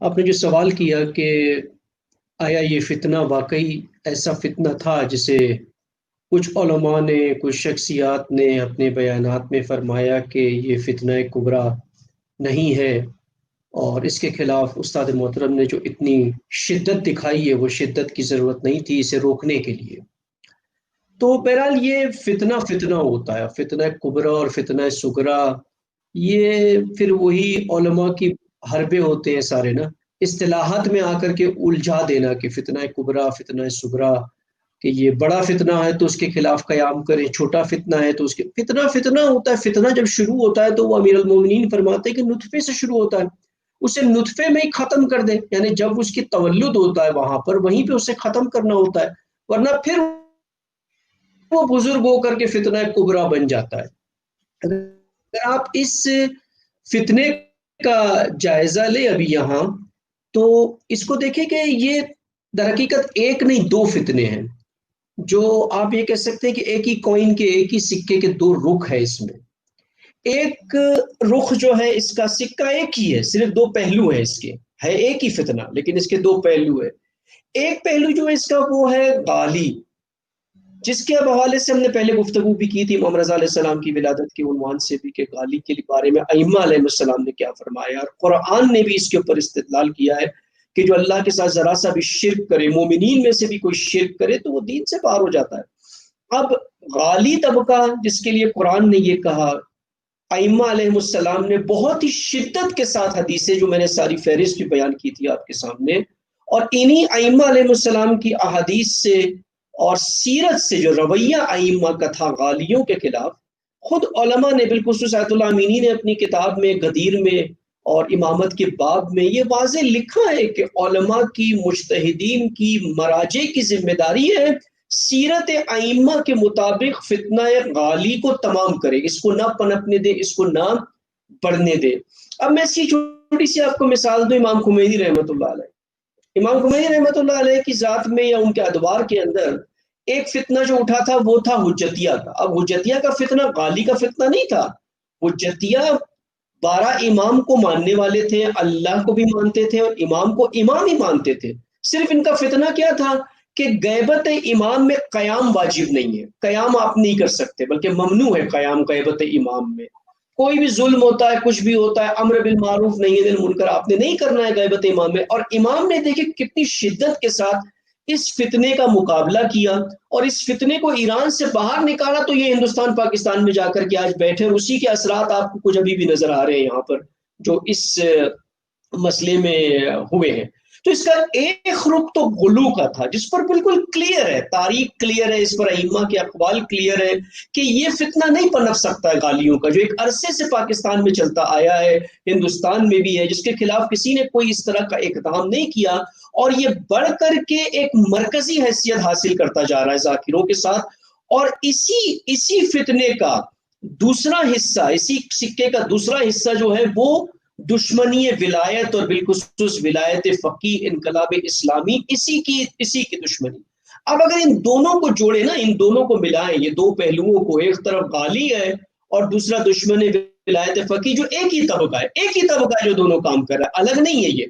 آپ نے جو سوال کیا کہ آیا یہ فتنہ واقعی ایسا فتنہ تھا جسے کچھ علماء نے، کچھ شخصیات نے اپنے بیانات میں فرمایا کہ یہ فتنہ کبریٰ نہیں ہے، اور اس کے خلاف استاد محترم نے جو اتنی شدت دکھائی ہے وہ شدت کی ضرورت نہیں تھی اسے روکنے کے لیے۔ تو بہرحال یہ فتنہ فتنہ ہوتا ہے، فتنہ کبریٰ اور فتنہ صغریٰ، یہ پھر وہی علماء کی حربے ہوتے ہیں سارے نا، اصطلاحات میں آ کر کے الجھا دینا کہ فتنہ کبریٰ فتنہ صغریٰ، کہ یہ بڑا فتنہ ہے تو اس کے خلاف قیام کریں، چھوٹا فتنہ ہے تو اس کے فتنہ فتنہ ہوتا ہے۔ فتنہ جب شروع ہوتا ہے تو وہ امیر المومنین فرماتے ہیں کہ نطفے سے شروع ہوتا ہے، اسے نطفے میں ہی ختم کر دیں، یعنی جب اس کی تولد ہوتا ہے وہاں پر وہیں پہ اسے ختم کرنا ہوتا ہے، ورنہ پھر وہ بزرگ ہو کر کے فتنہ کبریٰ بن جاتا ہے۔ اگر آپ اس فتنے کا جائزہ لیں ابھی یہاں، تو اس کو دیکھیں کہ یہ در حقیقت ایک نہیں دو فتنے ہیں، جو آپ یہ کہہ سکتے ہیں کہ ایک ہی کوئن کے، ایک ہی سکے کے دو رخ ہے اس میں۔ ایک رخ جو ہے اس کا سکہ ایک ہی ہے، صرف دو پہلو ہیں اس کے، ہے ایک ہی فتنہ لیکن اس کے دو پہلو ہے۔ ایک پہلو جو ہے اس کا وہ ہے غالی، جس کے حوالے سے ہم نے پہلے گفتگو بھی کی تھی امام رضا علیہ السلام کی ولادت کے عنوان سے بھی، کہ غالی کے بارے میں ائمہ علیہ السلام نے کیا فرمایا، اور قرآن نے بھی اس کے اوپر استدلال کیا ہے کہ جو اللہ کے ساتھ ذرا سا بھی شرک کرے، مومنین میں سے بھی کوئی شرک کرے تو وہ دین سے باہر ہو جاتا ہے۔ اب غالی طبقہ جس کے لیے قرآن نے یہ کہا، ائمہ علیہ السلام نے بہت ہی شدت کے ساتھ حدیثیں جو میں نے ساری فہرست بھی بیان کی تھی آپ کے سامنے، اور انہی ائمہ علیہ السلام کی احادیث سے اور سیرت سے جو رویہ ائمہ کا تھا غالیوں کے خلاف، خود علماء نے بالخصوص آیت اللہ امینی نے اپنی کتاب میں غدیر میں اور امامت کے باب میں یہ واضح لکھا ہے کہ علماء کی، مجتہدین کی، مراجع کی ذمہ داری ہے سیرت ائمہ کے مطابق فتنہ غالی کو تمام کرے، اس کو نہ پنپنے دے، اس کو نہ بڑھنے دے۔ اب میں اس کی چھوٹی سی آپ کو مثال دوں، امام خمینی رحمۃ اللہ علیہ، امام خمینی رحمۃ اللہ علیہ کی ذات میں یا ان کے ادوار کے اندر ایک فتنہ جو اٹھا تھا وہ تھا حجتیہ کا۔ اب حجتیہ کا فتنہ غالی کا فتنہ نہیں تھا، حجتیہ 12 امام کو ماننے والے تھے، اللہ کو بھی مانتے تھے اور امام کو امام ہی مانتے تھے۔ صرف ان کا فتنہ کیا تھا کہ غیبت امام میں قیام واجب نہیں ہے، قیام آپ نہیں کر سکتے بلکہ ممنوع ہے قیام غیبت امام میں۔ کوئی بھی ظلم ہوتا ہے، کچھ بھی ہوتا ہے، امر بالمعروف نہی عن المنکر آپ نے نہیں کرنا ہے غیبت امام میں۔ اور امام نے دیکھیں کتنی شدت کے ساتھ اس فتنے کا مقابلہ کیا اور اس فتنے کو ایران سے باہر نکالا، تو یہ ہندوستان پاکستان میں جا کر کے آج بیٹھے اور اسی کے اثرات آپ کو کچھ ابھی بھی نظر آ رہے ہیں یہاں پر جو اس مسئلے میں ہوئے ہیں۔ تو اس کا ایک رخ تو غلو کا تھا جس پر بالکل کلیئر ہے، تاریخ کلیئر ہے، اس پر ائمہ کے اقوال کلیئر ہے کہ یہ فتنہ نہیں پنپ سکتا ہے غالیوں کا، جو ایک عرصے سے پاکستان میں چلتا آیا ہے، ہندوستان میں بھی ہے، جس کے خلاف کسی نے کوئی اس طرح کا اقدام نہیں کیا، اور یہ بڑھ کر کے ایک مرکزی حیثیت حاصل کرتا جا رہا ہے ذاکروں کے ساتھ۔ اور اسی فتنے کا دوسرا حصہ، اسی سکے کا دوسرا حصہ جو ہے وہ دشمنی ولایت اور بالخصوص ولایت فقیہ انقلاب اسلامی، اسی کی دشمنی۔ اب اگر ان دونوں کو جوڑے نا، ان دونوں کو ملائیں، یہ دو پہلوؤں کو، ایک طرف غالی ہے اور دوسرا دشمن ولایت فقیہ، جو ایک ہی طبقہ ہے جو دونوں کام کر رہا ہے، الگ نہیں ہے، یہ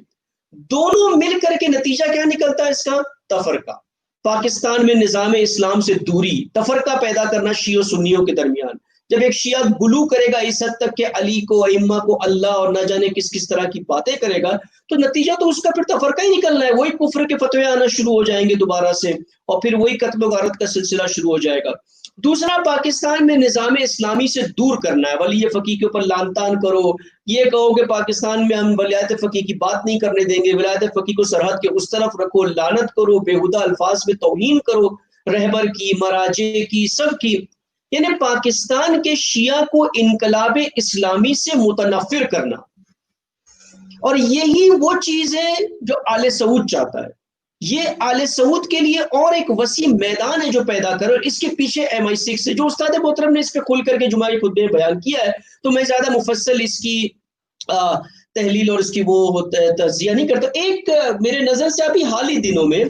دونوں مل کر کے نتیجہ کیا نکلتا ہے اس کا؟ تفرقہ۔ پاکستان میں نظام اسلام سے دوری، تفرقہ پیدا کرنا شیعہ و سنیوں کے درمیان۔ جب ایک شیعہ گلو کرے گا اس حد تک کہ علی کو، ائمہ کو اللہ اور نہ جانے کس طرح کی باتیں کرے گا، تو نتیجہ تو اس کا پھر تفرقہ ہی نکلنا ہے، وہی کفر کے فتوے آنا شروع ہو جائیں گے دوبارہ سے، اور پھر وہی قتل و غارت کا سلسلہ شروع ہو جائے گا۔ دوسرا، پاکستان میں نظام اسلامی سے دور کرنا ہے، ولی فقیہ کے اوپر لعن طعن کرو، یہ کہو کہ پاکستان میں ہم ولایت فقیہ کی بات نہیں کرنے دیں گے، ولایت فقیہ کو سرحد کے اس طرف رکھو، لعنت کرو، بےہودہ الفاظ میں توہین کرو رہبر کی، مراجع کی، سب کی، یعنی پاکستان کے شیعہ کو انقلاب اسلامی سے متنفر کرنا۔ اور یہی وہ چیز ہے جو آل سعود چاہتا ہے۔ یہ آل سعود کے لیے اور ایک وسیع میدان ہے جو پیدا کرے، اور اس کے پیچھے MI6 ہے، جو استاد محترم نے اس پہ کھل کر کے جمعہ خطبے میں بیان کیا ہے، تو میں زیادہ مفصل اس کی تحلیل اور اس کی وہ تجزیہ نہیں کرتا۔ ایک میرے نظر سے ابھی حال ہی دنوں میں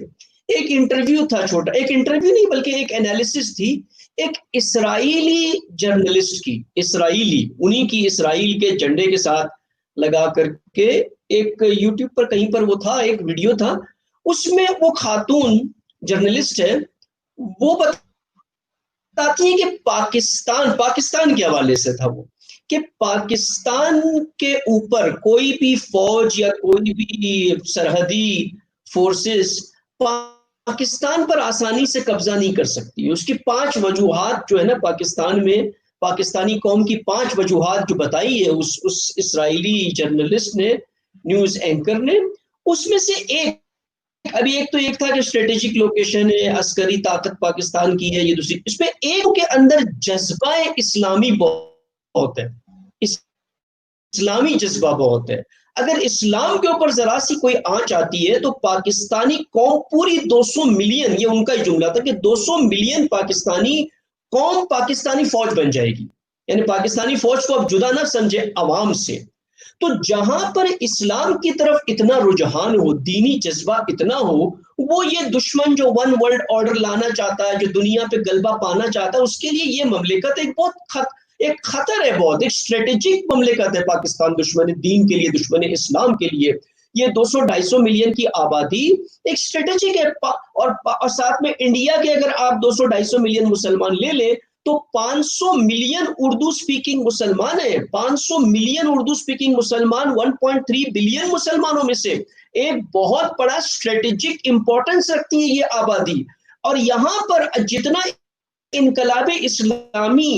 ایک انٹرویو تھا، چھوٹا ایک انٹرویو نہیں بلکہ ایک انالیسس تھی، ایک اسرائیلی جرنلسٹ کی، اسرائیلی، انہی کی اسرائیل کے جھنڈے کے ساتھ لگا کر کے ایک یوٹیوب پر کہیں پر وہ تھا، ایک ویڈیو تھا، اس میں وہ خاتون جرنلسٹ ہے، وہ بتاتی ہے کہ پاکستان کے حوالے سے تھا وہ، کہ پاکستان کے اوپر کوئی بھی فوج یا کوئی بھی سرحدی فورسز پاکستان پر آسانی سے قبضہ نہیں کر سکتی. اس کی 5 وجوہات جو ہے نا پاکستان میں، پاکستانی قوم کی 5 وجوہات جو بتائی ہے اس اسرائیلی جرنلسٹ نے، نیوز اینکر نے، اس میں سے ایک تھا کہ اسٹریٹجک لوکیشن ہے، عسکری طاقت پاکستان کی ہے، یہ دوسری. اس میں ایک کے اندر جذبہ اسلامی بہت ہے، اسلامی جذبہ بہت ہے. اگر اسلام کے اوپر ذرا سی کوئی آنچ آتی ہے تو پاکستانی قوم پوری 200 ملین، یہ ان کا ہی جملہ تھا کہ 200 ملین پاکستانی قوم پاکستانی فوج بن جائے گی. یعنی پاکستانی فوج کو اب جدا نہ سمجھے عوام سے. تو جہاں پر اسلام کی طرف اتنا رجحان ہو، دینی جذبہ اتنا ہو، وہ یہ دشمن جو ون ورلڈ آرڈر لانا چاہتا ہے، جو دنیا پہ غلبہ پانا چاہتا ہے، اس کے لیے یہ مملکت ایک خطر ہے، بہت ایک اسٹریٹجک مملکت ہے پاکستان، دشمن دین کے لیے، دشمن اسلام کے لیے. یہ 200-250 ملین کی آبادی ایک اسٹریٹجک ہے. اور ساتھ میں انڈیا کے اگر آپ 200-250 ملین مسلمان لے لیں تو 500 ملین اردو سپیکنگ مسلمان ہیں. 500 ملین اردو سپیکنگ مسلمان 1.3 بلین مسلمانوں میں سے ایک بہت بڑا اسٹریٹجک امپورٹنس رکھتی ہے یہ آبادی. اور یہاں پر جتنا انقلاب اسلامی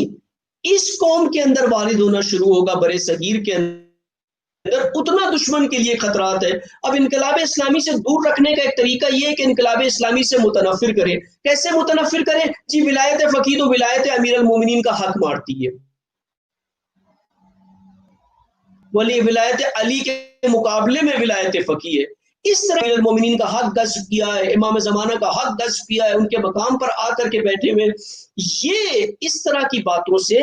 اس قوم کے اندر وارد ہونا شروع ہوگا، برے صغیر کے اندر، اتنا دشمن کے لیے خطرات ہے. اب انقلاب اسلامی سے دور رکھنے کا ایک طریقہ یہ ہے کہ انقلاب اسلامی سے متنفر کرے. کیسے متنفر کرے؟ جی ولایت فقیہ تو ولایت امیر المومنین کا حق مارتی ہے، ولی ولایت علی کے مقابلے میں ولایت فقیہ ہے. اس طرح امیر المومنین کا حق غصب کیا ہے، امام زمانہ کا حق غصب کیا ہے، ان کے مقام پر آ کر کے بیٹھے ہوئے. یہ اس طرح کی باتوں سے،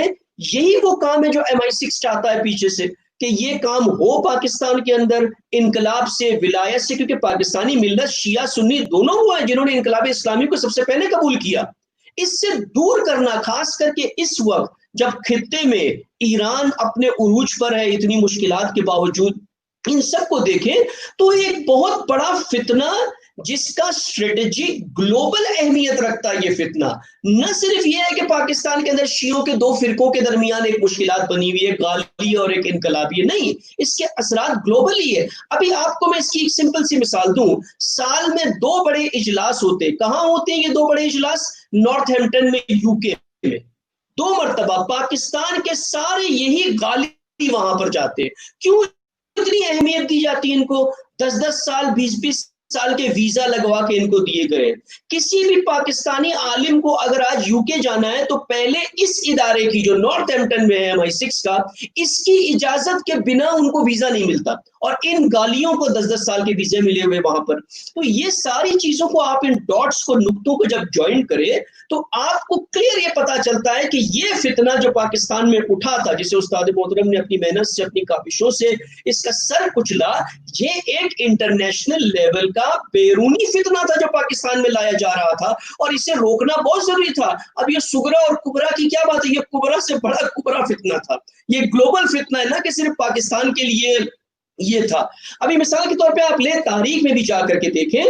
یہی وہ کام ہے جو MI6 چاہتا ہے پیچھے سے، کہ یہ کام ہو پاکستان کے اندر انقلاب سے، ولایت سے. کیونکہ پاکستانی ملت شیعہ سنی دونوں وہ ہیں جنہوں نے انقلاب اسلامی کو سب سے پہلے قبول کیا. اس سے دور کرنا، خاص کر کے اس وقت جب خطے میں ایران اپنے عروج پر ہے اتنی مشکلات کے باوجود، ان سب کو دیکھیں تو ایک بہت بڑا فتنہ جس کا اسٹریٹجی گلوبل اہمیت رکھتا ہے. یہ فتنہ نہ صرف یہ ہے کہ پاکستان کے اندر شیعوں کے 2 فرقوں کے درمیان ایک مشکلات بنی ہوئی ہے، غالی اور ایک انقلابی، نہیں، اس کے اثرات گلوبل ہی ہے. ابھی آپ کو میں اس کی ایک سمپل سی مثال دوں. سال میں 2 بڑے اجلاس ہوتے. کہاں ہوتے ہیں یہ 2 بڑے اجلاس؟ نارتھ ہیمپٹن میں، UK میں. 2 مرتبہ پاکستان کے سارے یہی غالی وہاں پر جاتے. کیوں اتنی اہمیت دی جاتی ہے ان کو؟ 10-10 سال، 20-20 سال کے ویزا لگوا کے ان کو دیے گئے. کسی بھی پاکستانی عالم کو اگر آج UK جانا ہے تو پہلے اس ادارے کی جو نارتھ ہیمپٹن میں ہے MI6 کا، اس کی اجازت کے بنا ان کو ویزا نہیں ملتا. اور ان گالیوں کو 10-10 سال کے ویزے ملے ہوئے وہاں پر. تو یہ ساری چیزوں کو آپ ان ڈاٹس کو، نقطوں کو جب جوائن کرے تو آپ کو کلیئر یہ پتا چلتا ہے کہ یہ فتنہ جو پاکستان میں اٹھا تھا، جسے استاد محترم نے اپنی محنت سے، اپنی کاوشوں سے اس کا سر کچلا، یہ ایک انٹرنیشنل لیول کا بیرونی فتنہ تھا جو پاکستان میں لایا جا رہا تھا، اور اسے روکنا بہت ضروری تھا. اب یہ سغرا اور کبرا کی کیا بات ہے؟ یہ کبرا سے بڑا کبرا فتنہ تھا. یہ گلوبل فتنہ ہے، نہ کہ صرف پاکستان کے لیے یہ تھا. ابھی مثال کے طور پہ آپ لیں، تاریخ میں بھی جا کر کے دیکھیں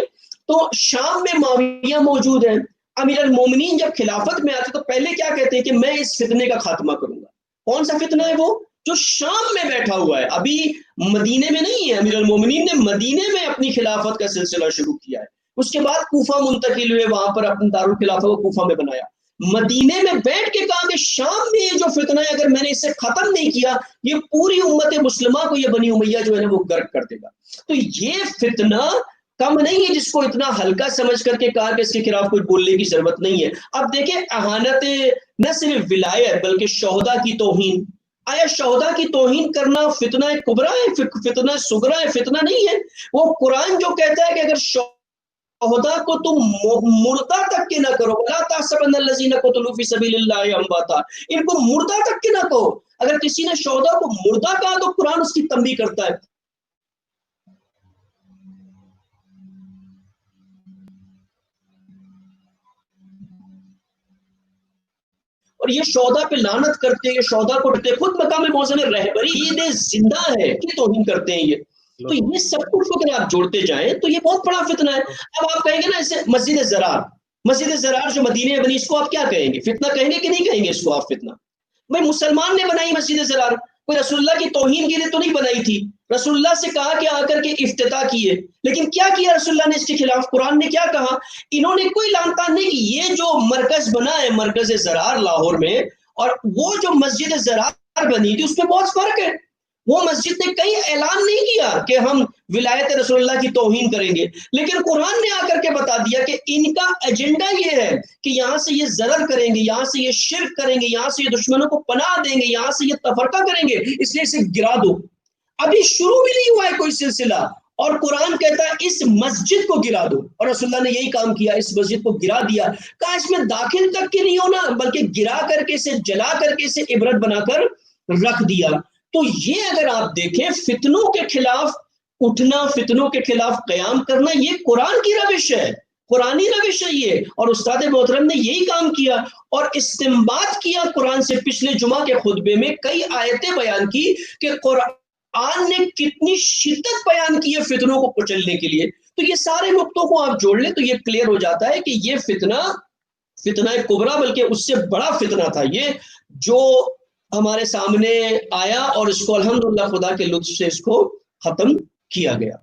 تو شام میں معاویہ موجود ہیں. امیر المومنین جب خلافت میں آتے تو پہلے کیا کہتے ہیں کہ میں اس فتنے کا خاتمہ کروں گا. کون سا فتنہ ہے وہ؟ جو شام میں بیٹھا ہوا ہے، ابھی مدینے میں نہیں ہے. امیر المومنین نے مدینے میں اپنی خلافت کا سلسلہ شروع کیا ہے، اس کے بعد کوفہ منتقل ہوئے، وہاں پر اپنے دارالخلافہ کو کوفہ میں بنایا. مدینے میں بیٹھ کے کہا کہ شام میں یہ جو فتنہ ہے، اگر میں نے اسے ختم نہیں کیا، یہ پوری امت مسلمہ کو، یہ بنی امیہ جو ہے نا، وہ غرق کر دے گا. تو یہ فتنہ کم نہیں ہے جس کو اتنا ہلکا سمجھ کر کے کہا کہ اس کے خلاف کوئی بولنے کی ضرورت نہیں ہے. اب دیکھیں، اہانت نہ صرف ولایت بلکہ شہداء کی توہین. آیا شہداء کی توہین کرنا فتنہ کبرا ہے، فتنہ صغرا ہے؟ فتنہ نہیں ہے. وہ قرآن جو کہتا ہے کہ اگر شہداء کو تم مردہ تک کے نہ کرو، لا تحسبن الذین قتلوا فی سبیل اللہ امواتا، ان کو مردہ تک کے نہ کہو. اگر کسی نے شہداء کو مردہ کہا تو قرآن اس کی تنبیہ کرتا ہے. اور یہ شہداء پہ لعنت کرتے ہیں، یہ شہداء کو ڈرتے. خود مقام موزن رہبری عید زندہ ہے کہ توہین کرتے ہیں. تو یہ سب کچھ اگر آپ جوڑتے جائیں تو یہ بہت بڑا فتنہ ہے. اب آپ کہیں گے نا ایسے مسجد زرار جو مدینے میں بنی، اس کو آپ کیا کہیں گے؟ فتنہ کہیں گے کہ نہیں کہیں گے اس کو آپ فتنہ؟ بھائی مسلمان نے بنائی مسجد زرار، کوئی رسول اللہ کی توہین کے لیے تو نہیں بنائی تھی. رسول اللہ سے کہا کہ آ کر کے افتتاح کیے، لیکن کیا کیا رسول اللہ نے اس کے خلاف؟ قرآن نے کیا کہا؟ انہوں نے کوئی لان تان نہیں کی. یہ جو مرکز بنا ہے مرکز زرار لاہور میں، اور وہ جو مسجد زرار بنی تھی، اس میں بہت فرق ہے. وہ مسجد نے کہیں اعلان نہیں کیا کہ ہم ولایت رسول اللہ کی توہین کریں گے، لیکن قرآن نے آ کر کے بتا دیا کہ ان کا ایجنڈا یہ ہے کہ یہاں سے یہ ضرر کریں گے، یہاں سے یہ شرک کریں گے، یہاں سے یہ دشمنوں کو پناہ دیں گے، یہاں سے یہ تفرقہ کریں گے، اس لیے اسے گرا دو. ابھی شروع بھی نہیں ہوا ہے کوئی سلسلہ، اور قرآن کہتا ہے اس مسجد کو گرا دو. اور رسول اللہ نے یہی کام کیا، اس مسجد کو گرا دیا. کہا اس میں داخل تک کے نہیں ہونا، بلکہ گرا کر کے اسے جلا کر کے اسے عبرت بنا کر رکھ دیا. تو یہ اگر آپ دیکھیں فتنوں کے خلاف اٹھنا، فتنوں کے خلاف قیام کرنا، یہ قرآن کی روش ہے، قرآنی روش ہے یہ. اور استاد محترم نے یہی کام کیا اور استنباط کیا قرآن سے. پچھلے جمعہ کے خطبے میں کئی آیتیں بیان کی کہ قرآن نے کتنی شدت بیان کی ہے فتنوں کو کچلنے کے لیے. تو یہ سارے نقطوں کو آپ جوڑ لیں تو یہ کلیئر ہو جاتا ہے کہ یہ فتنہ کبریٰ، بلکہ اس سے بڑا فتنہ تھا یہ جو ہمارے سامنے آیا، اور اس کو الحمدللہ خدا کے لطف سے اس کو ختم کیا گیا.